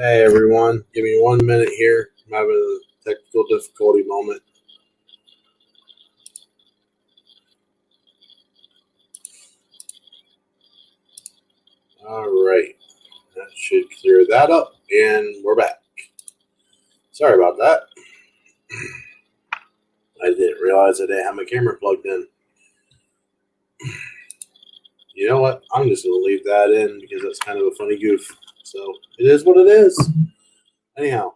Hey everyone, give me 1 minute here. I'm having a technical difficulty moment. Alright, that should clear that up, and we're back. Sorry about that. I didn't realize I didn't have my camera plugged in. You know what? I'm just going to leave that in because that's kind of a funny goof. So it is what it is. Anyhow,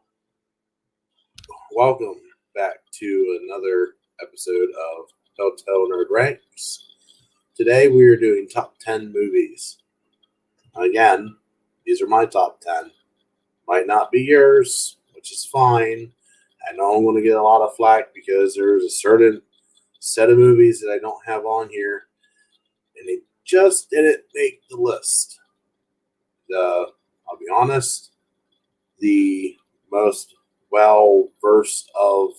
welcome back to another episode of Hotel Nerd Ranks. Today we are doing top 10 movies. Again, these are my top 10. Might not be yours, which is fine. I know I'm going to get a lot of flack because there's a certain set of movies that I don't have on here, and they just didn't make the list. I'll be honest, the most well-versed of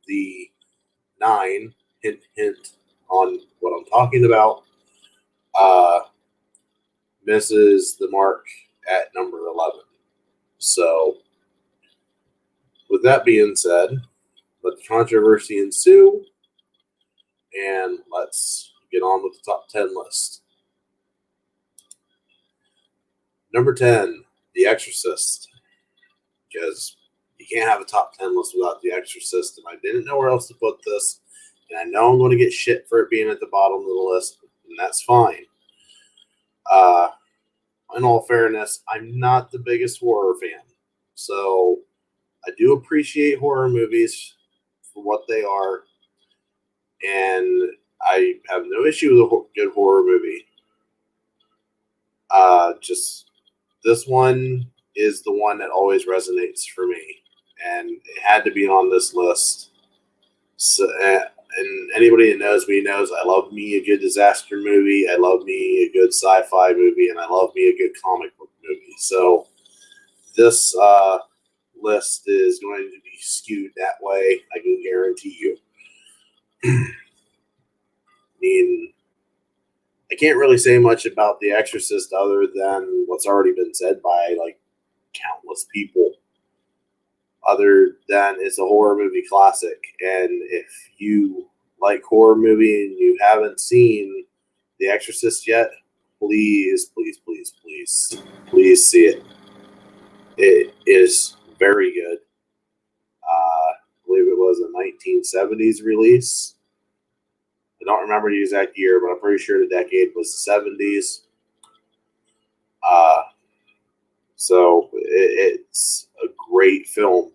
the 9, hint on what I'm talking about, misses the mark at number 11. So, with that being said, let the controversy ensue, and let's get on with the top 10 list. Number 10, The Exorcist. Because you can't have a top 10 list without The Exorcist, and I didn't know where else to put this, and I know I'm going to get shit for it being at the bottom of the list, and that's fine. In all fairness, I'm not the biggest horror fan, so I do appreciate horror movies for what they are, and I have no issue with a good horror movie. Just this one is the one that always resonates for me, and it had to be on this list. So, and anybody that knows me knows I love me a good disaster movie, I love me a good sci-fi movie, and I love me a good comic book movie. So this list is going to be skewed that way, I can guarantee you. I mean, I can't really say much about The Exorcist other than what's already been said by countless people. Other than it's a horror movie classic, and if you like horror movie and you haven't seen The Exorcist yet, please see it. It is very good. I believe it was a 1970s release. I don't remember the exact year, but I'm pretty sure the decade was the 70s. So it's a great film.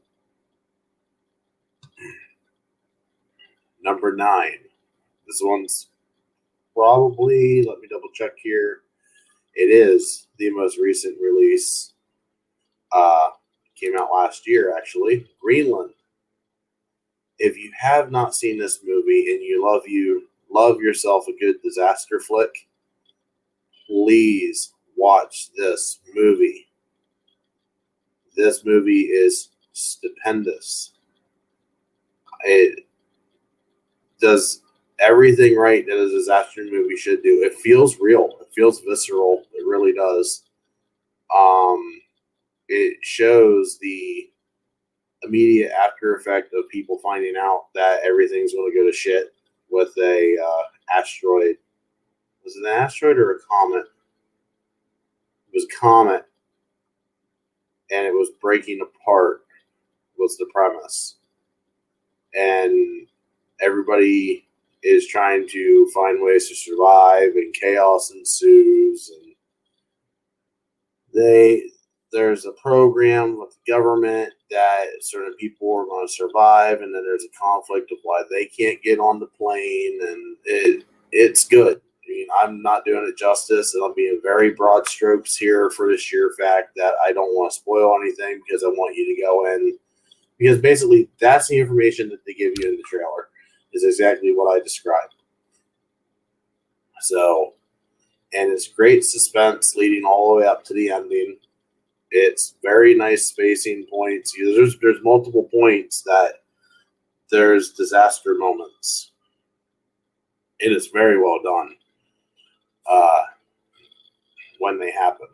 Number 9. This one's probably, let me double check here. It is the most recent release. Came out last year, actually. Greenland. If you have not seen this movie and you love yourself a good disaster flick, please watch this movie. This movie is stupendous. It does everything right that a disaster movie should do. It feels real. It feels visceral. It really does. It shows the immediate after effect of people finding out that everything's going to go to shit with a asteroid. Was it an asteroid or a comet? It was a comet, and it was breaking apart was the premise. And everybody is trying to find ways to survive, and chaos ensues, and there's a program with the government that certain people are going to survive, and then there's a conflict of why they can't get on the plane, and it's good. I mean, I'm not doing it justice, and I'm being very broad strokes here for the sheer fact that I don't want to spoil anything because I want you to go in, because basically that's the information that they give you in the trailer is exactly what I described. So, and it's great suspense leading all the way up to the ending. It's very nice spacing points. There's multiple points that there's disaster moments. It is very well done when they happen.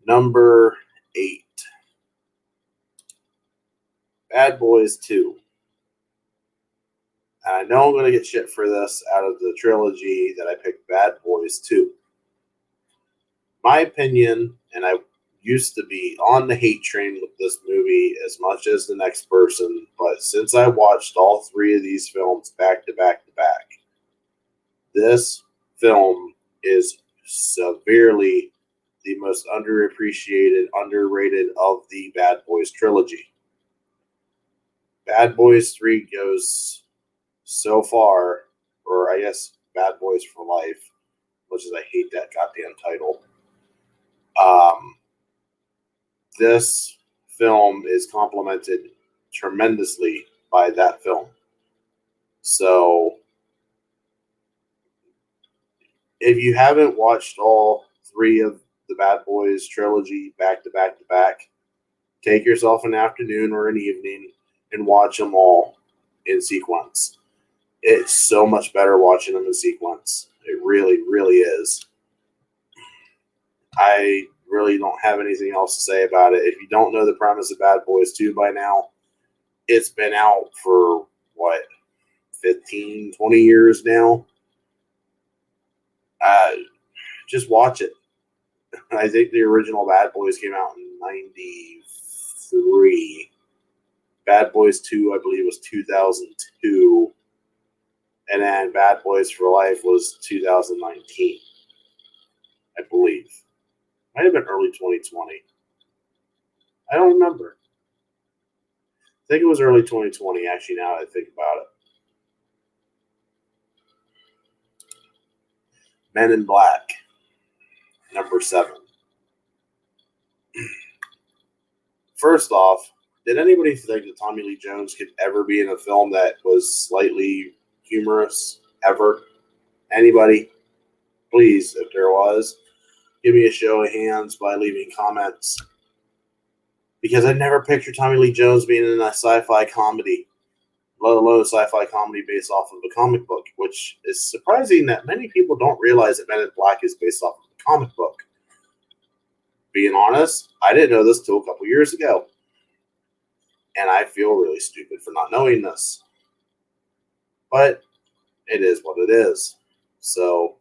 Number 8. Bad Boys 2. And I know I'm going to get shit for this out of the trilogy that I picked Bad Boys 2. My opinion, and I used to be on the hate train with this movie as much as the next person, but since I watched all 3 of these films back to back to back, this film is severely the most underappreciated, underrated of the Bad Boys trilogy. Bad Boys 3 goes so far, or I guess Bad Boys for Life, which is I hate that goddamn title. This film is complemented tremendously by that film. So, if you haven't watched all 3 of the Bad Boys trilogy back to back to back, take yourself an afternoon or an evening and watch them all in sequence. It's so much better watching them in sequence. It really, really is. I really don't have anything else to say about it. If you don't know the premise of Bad Boys 2 by now, it's been out for, 15, 20 years now? Just watch it. I think the original Bad Boys came out in 93. Bad Boys 2, I believe, was 2002. And then Bad Boys for Life was 2019, I believe. Might have been early 2020. I don't remember. I think it was early 2020, actually, now that I think about it. Men in Black, number 7. First off, did anybody think that Tommy Lee Jones could ever be in a film that was slightly humorous, ever? Anybody? Please, if there was, give me a show of hands by leaving comments. Because I never pictured Tommy Lee Jones being in a sci-fi comedy, let alone a sci-fi comedy based off of a comic book, which is surprising that many people don't realize that Men in Black is based off of a comic book. Being honest, I didn't know this till a couple years ago. And I feel really stupid for not knowing this. But it is what it is. So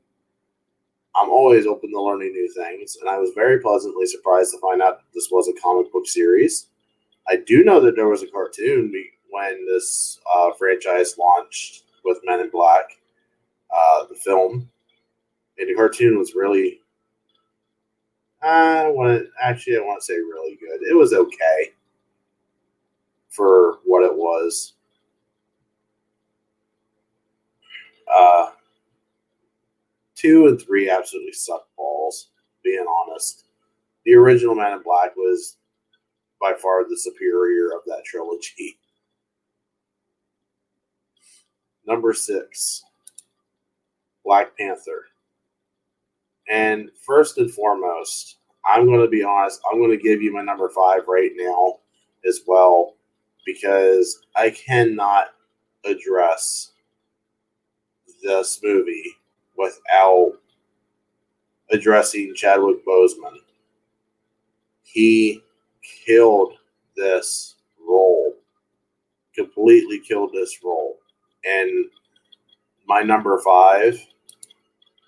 I'm always open to learning new things, and I was very pleasantly surprised to find out that this was a comic book series. I do know that there was a cartoon when this franchise launched with Men in Black, the film, and the cartoon was really, I want to say really good. It was okay for what it was. 2 and 3 absolutely sucked balls, being honest. The original Man in Black was by far the superior of that trilogy. Number 6, Black Panther. And first and foremost, I'm going to be honest, I'm going to give you my number 5 right now as well, because I cannot address this movie without addressing Chadwick Boseman. He killed this role. Completely killed this role. And my number 5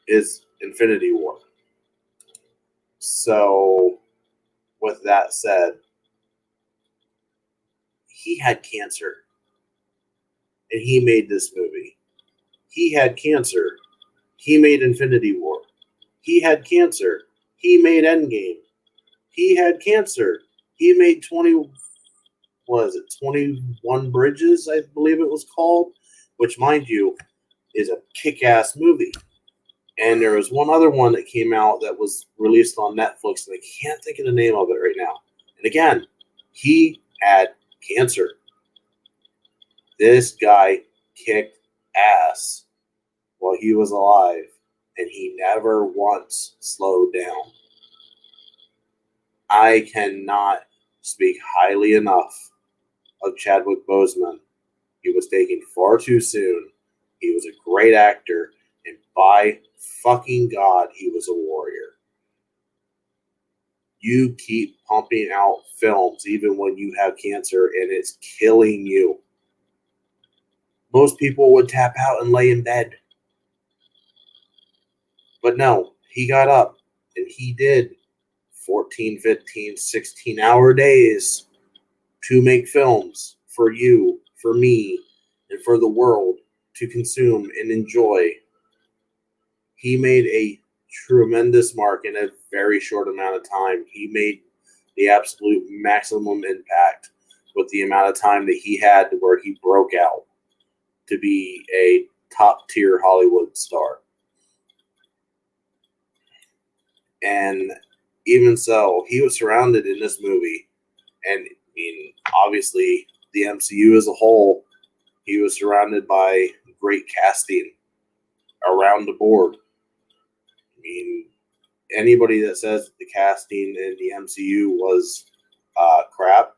is Infinity War. So, with that said, he had cancer. And he made this movie. He had cancer. He made Infinity War. He had cancer. He made Endgame. He had cancer. He made 21 Bridges, I believe it was called, which, mind you, is a kick-ass movie. And there was one other one that came out that was released on Netflix, and I can't think of the name of it right now. And again, he had cancer. This guy kicked ass while he was alive, and he never once slowed down. I cannot speak highly enough of Chadwick Boseman. He was taken far too soon. He was a great actor, and by fucking God, he was a warrior. You keep pumping out films even when you have cancer and it's killing you. Most people would tap out and lay in bed. But no, he got up and he did 14, 15, 16-hour days to make films for you, for me, and for the world to consume and enjoy. He made a tremendous mark in a very short amount of time. He made the absolute maximum impact with the amount of time that he had to where he broke out to be a top-tier Hollywood star. And even so, he was surrounded in this movie, and I mean, obviously, the MCU as a whole, he was surrounded by great casting around the board. I mean, anybody that says the casting in the MCU was crap,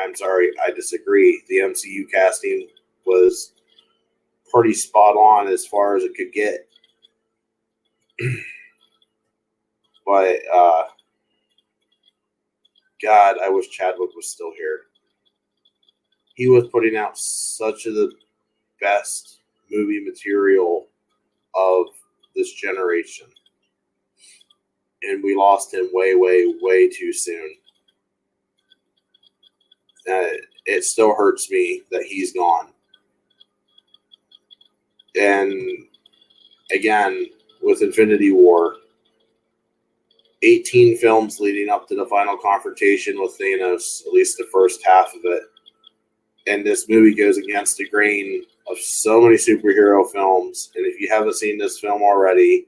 I'm sorry, I disagree. The MCU casting was pretty spot on as far as it could get. But God, I wish Chadwick was still here. He was putting out such of the best movie material of this generation. And we lost him way, way, way too soon. It still hurts me that he's gone. And again, with Infinity War, 18 films leading up to the final confrontation with Thanos, at least the first half of it. And this movie goes against the grain of so many superhero films. And if you haven't seen this film already,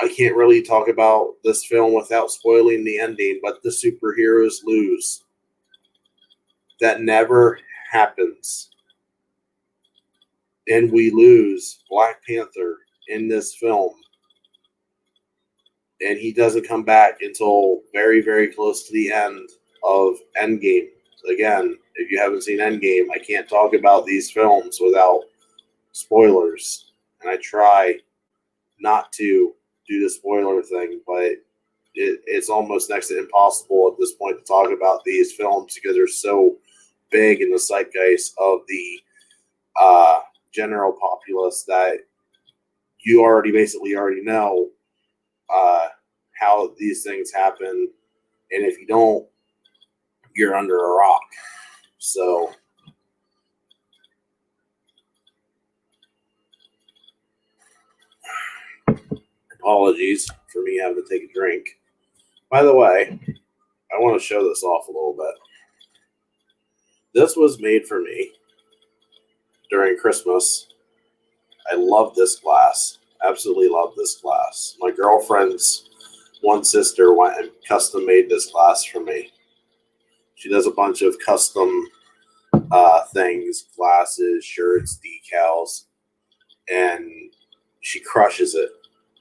I can't really talk about this film without spoiling the ending, but the superheroes lose. That never happens. And we lose Black Panther in this film. And he doesn't come back until very, very close to the end of Endgame. Again, if you haven't seen Endgame, I can't talk about these films without spoilers. And I try not to do the spoiler thing, but it's almost next to impossible at this point to talk about these films because they're so big in the zeitgeist of the general populace that you basically already know how these things happen, and if you don't, you're under a rock. So apologies for me having to take a drink. By the way, I want to show this off a little bit. This was made for me during Christmas. I love this glass. Absolutely love this glass. My girlfriend's one sister went and custom made this glass for me. She does a bunch of custom things, glasses, shirts, decals, and she crushes it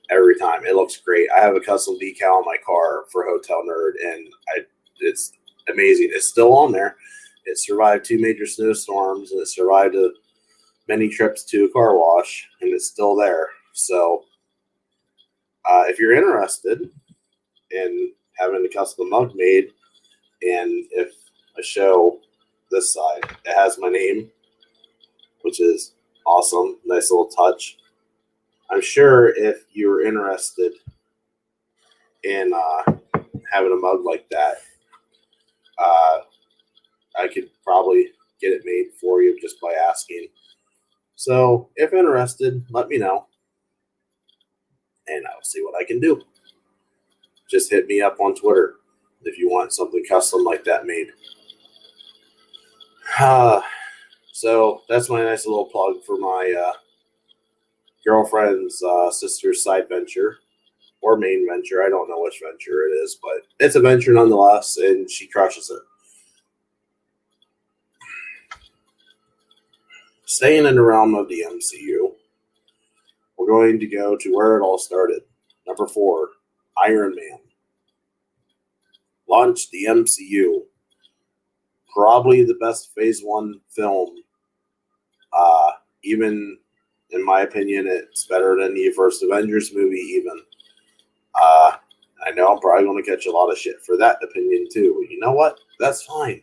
every time. It looks great. I have a custom decal on my car for Hotel Nerd, and it's amazing. It's still on there. It survived 2 major snowstorms, and it survived many trips to a car wash, and it's still there. So if you're interested in having a custom mug made, and if I show this side, it has my name, which is awesome. Nice little touch. I'm sure if you're interested in having a mug like that, I could probably get it made for you just by asking. So if interested, let me know, and I'll see what I can do. Just hit me up on Twitter if you want something custom like that made. So that's my nice little plug for my girlfriend's sister's side venture or main venture. I don't know which venture it is, but it's a venture nonetheless, and she crushes it. Staying in the realm of the MCU, we're going to go to where it all started. Number 4, Iron Man. Launched the MCU. Probably the best Phase 1 film. Even, in my opinion, it's better than the first Avengers movie even. I know I'm probably going to catch a lot of shit for that opinion too. But you know what? That's fine.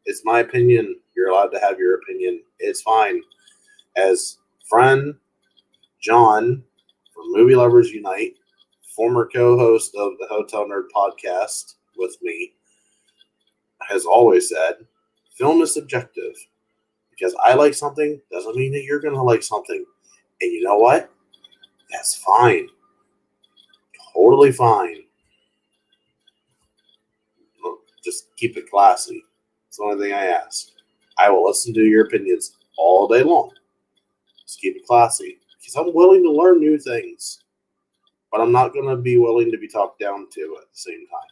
It's my opinion. You're allowed to have your opinion. It's fine. As friend John from Movie Lovers Unite, former co-host of the Hotel Nerd podcast with me, has always said, film is subjective. Because I like something doesn't mean that you're going to like something. And you know what? That's fine. Totally fine. Just keep it classy. It's the only thing I ask. I will listen to your opinions all day long. Just keep it classy. Because I'm willing to learn new things. But I'm not going to be willing to be talked down to at the same time.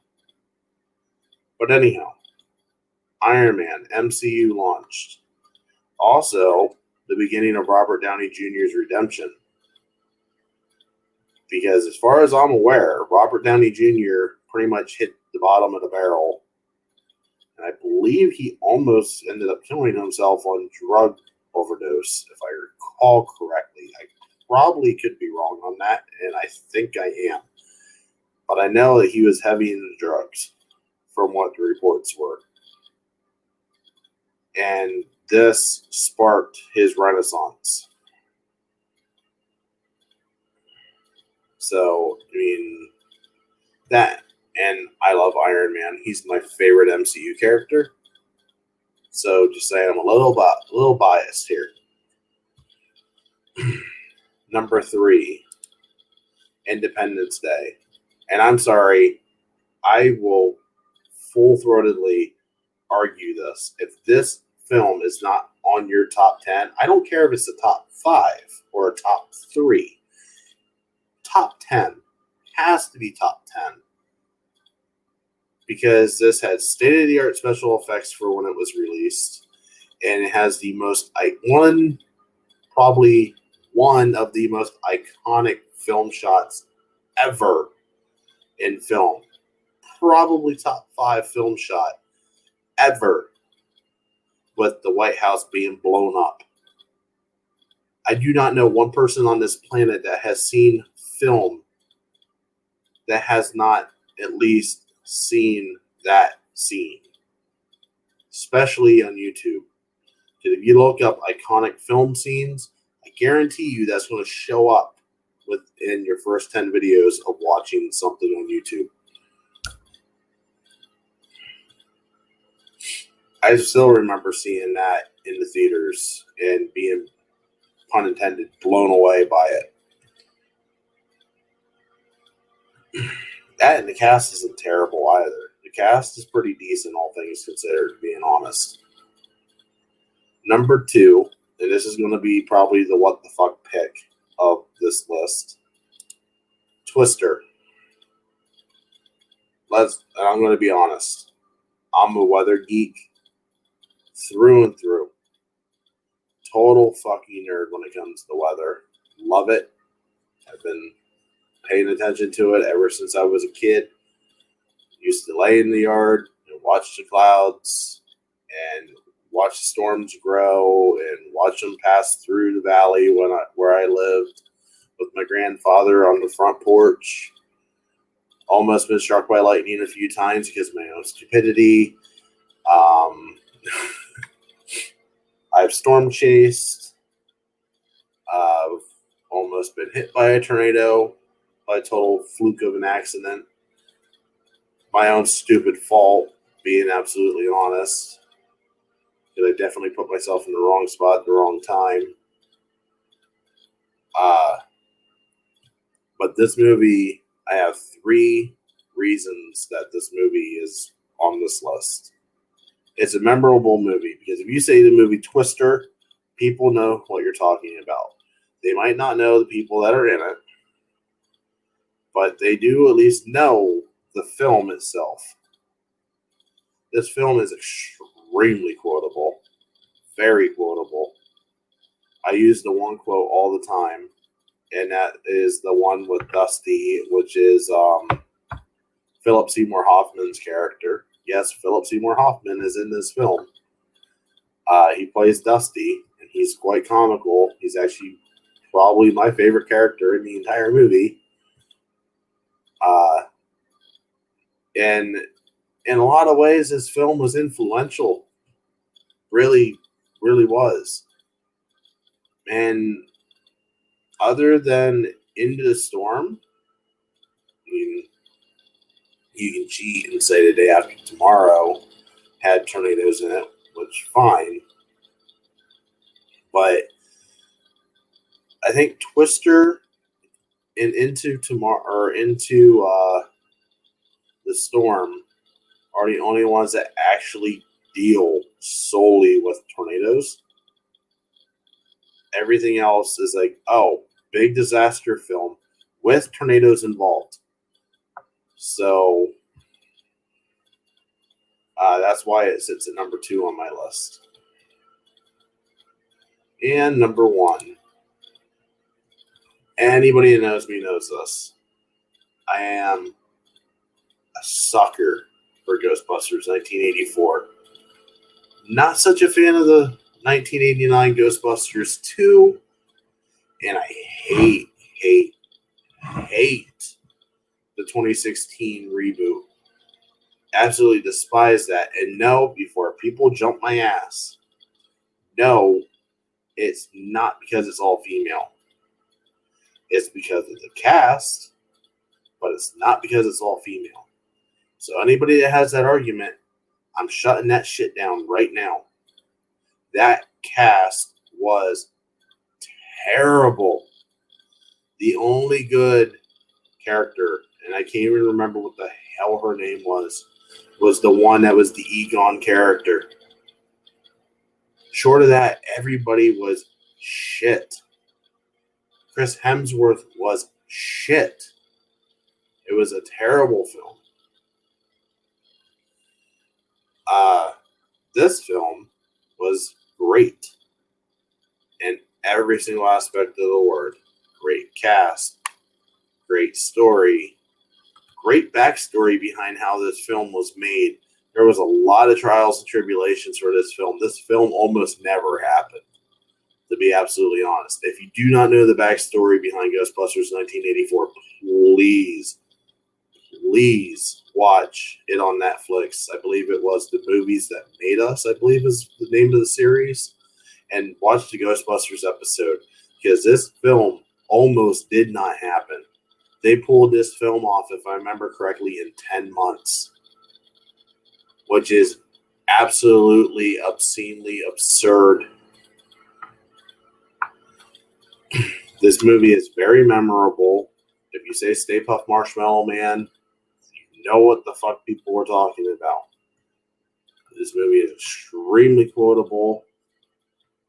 But anyhow, Iron Man MCU launched. Also, the beginning of Robert Downey Jr.'s redemption. Because as far as I'm aware, Robert Downey Jr. pretty much hit the bottom of the barrel. And I believe he almost ended up killing himself on drug overdose, if I recall correctly. I probably could be wrong on that, and I think I am. But I know that he was heavy into drugs, from what the reports were. And this sparked his renaissance. So, I mean, that, and I love Iron Man. He's my favorite MCU character. So, just saying, I'm a little biased here. Number 3, Independence Day. And I'm sorry, I will full-throatedly argue this. If this film is not on your top 10, I don't care if it's the top 5 or a top 3. Top 10 has to be top 10. Because this had state-of-the-art special effects for when it was released. And it has the most, probably one of the most iconic film shots ever in film. Probably top 5 film shot ever, with the White House being blown up. I do not know one person on this planet that has seen film that has not at least seen that scene, especially on YouTube. Because if you look up iconic film scenes, I guarantee you that's going to show up within your first 10 videos of watching something on YouTube. I still remember seeing that in the theaters and being, pun intended, blown away by it. That and the cast isn't terrible either. The cast is pretty decent, all things considered, being honest. Number 2, and this is going to be probably the what the fuck pick of this list, Twister. I'm going to be honest. I'm a weather geek through and through. Total fucking nerd when it comes to the weather. Love it. I've been paying attention to it ever since I was a kid. Used to lay in the yard and watch the clouds and watch the storms grow and watch them pass through the valley where I lived with my grandfather on the front porch. Almost been struck by lightning a few times because of my own stupidity. I've storm chased. I've almost been hit by a tornado by a total fluke of an accident. My own stupid fault, being absolutely honest. Because I definitely put myself in the wrong spot at the wrong time. But this movie, I have 3 reasons that this movie is on this list. It's a memorable movie because if you say the movie Twister, people know what you're talking about. They might not know the people that are in it, but they do at least know the film itself. This film is extremely quotable, very quotable. I use the one quote all the time, and that is the one with Dusty, which is Philip Seymour Hoffman's character. Yes, Philip Seymour Hoffman is in this film. He plays Dusty, and he's quite comical. He's actually probably my favorite character in the entire movie. And in a lot of ways, this film was influential. Really, really was. And other than Into the Storm, I mean, you can cheat and say The Day After Tomorrow had tornadoes in it, which fine. But I think Twister and Into Tomorrow or Into the Storm are the only ones that actually deal solely with tornadoes. Everything else is like, oh, big disaster film with tornadoes involved. So that's why it sits at number 2 on my list. And number 1. Anybody that knows me knows this. I am a sucker for Ghostbusters 1984. Not such a fan of the 1989 Ghostbusters 2. And I hate the 2016 reboot. Absolutely despise that. And no, before people jump my ass, no, it's not because it's all female. It's because of the cast, but it's not because it's all female. So anybody that has that argument, I'm shutting that shit down right now. That cast was terrible. The only good character, and I can't even remember what the hell her name was the one that was the Egon character. Short of that, everybody was shit. Chris Hemsworth was shit. It was a terrible film. This film was great in every single aspect of the word. Great cast, great story, great backstory behind how this film was made. There was a lot of trials and tribulations for this film. This film almost never happened, to be absolutely honest. If you do not know the backstory behind Ghostbusters 1984, please watch it on Netflix. I believe it was The Movies That Made Us, I believe is the name of the series. And watch the Ghostbusters episode, because this film almost did not happen. They pulled this film off, if I remember correctly, in 10 months. Which is absolutely obscenely absurd. This movie is very memorable. If you say Stay Puft Marshmallow Man, you know what the fuck people were talking about. This movie is extremely quotable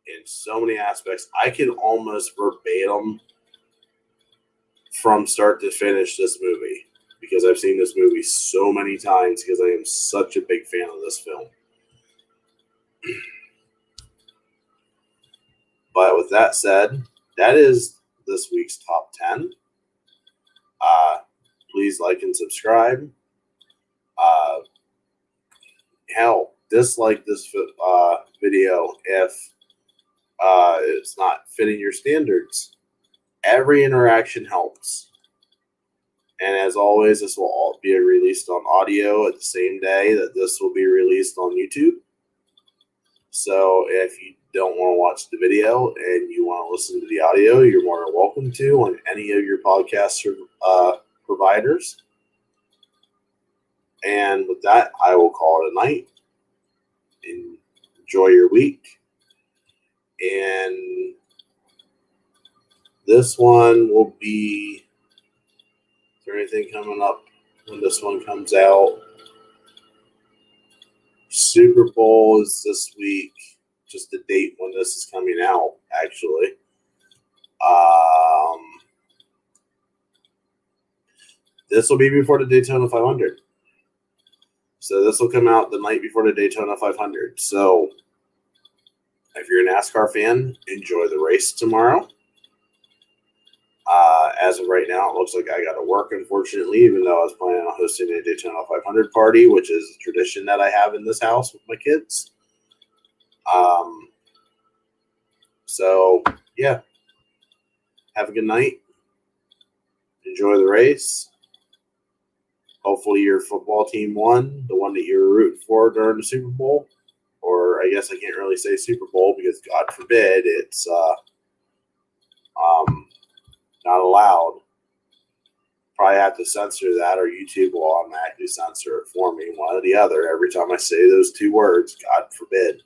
in so many aspects. I can almost verbatim from start to finish this movie, because I've seen this movie so many times, because I am such a big fan of this film. But with that said, that is this week's top 10. Please like and subscribe. Hell, dislike this video if it's not fitting your standards. Every interaction helps. And as always, this will all be released on audio at the same day that this will be released on YouTube. So if you don't want to watch the video and you want to listen to the audio, you're more than welcome to on any of your podcast providers. And with that, I will call it a night. Enjoy your week. And this one will be... Is there anything coming up when this one comes out? Super Bowl is this week. Just the date when this is coming out, actually. This will be before the Daytona 500. So this will come out the night before the Daytona 500. So if you're a NASCAR fan, enjoy the race tomorrow. As of right now, it looks like I got to work, unfortunately, even though I was planning on hosting a Daytona 500 party, which is a tradition that I have in this house with my kids. So, yeah. Have a good night. Enjoy the race. hopefully your football team won, the one that you were rooting for during the Super Bowl. Or I guess I can't really say Super Bowl because God forbid it's not allowed. Probably have to censor that, or YouTube will automatically censor it for me, one or the other, every time I say those two words, God forbid.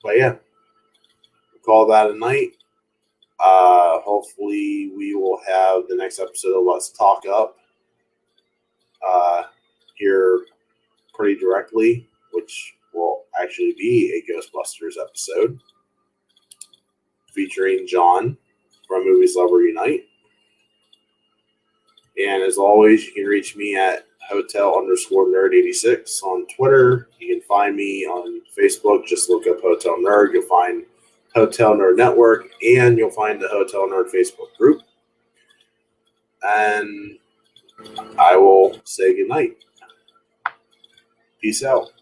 But yeah, we'll call that a night. Hopefully we will have the next episode of Let's Talk Up here pretty directly, which will actually be a Ghostbusters episode featuring John from Movies Lover Unite. And as always, you can reach me at hotel_nerd86 on Twitter. You can find me on Facebook. Just look up Hotel Nerd. You'll find Hotel Nerd Network, and you'll find the Hotel Nerd Facebook group. And I will say goodnight. Peace out.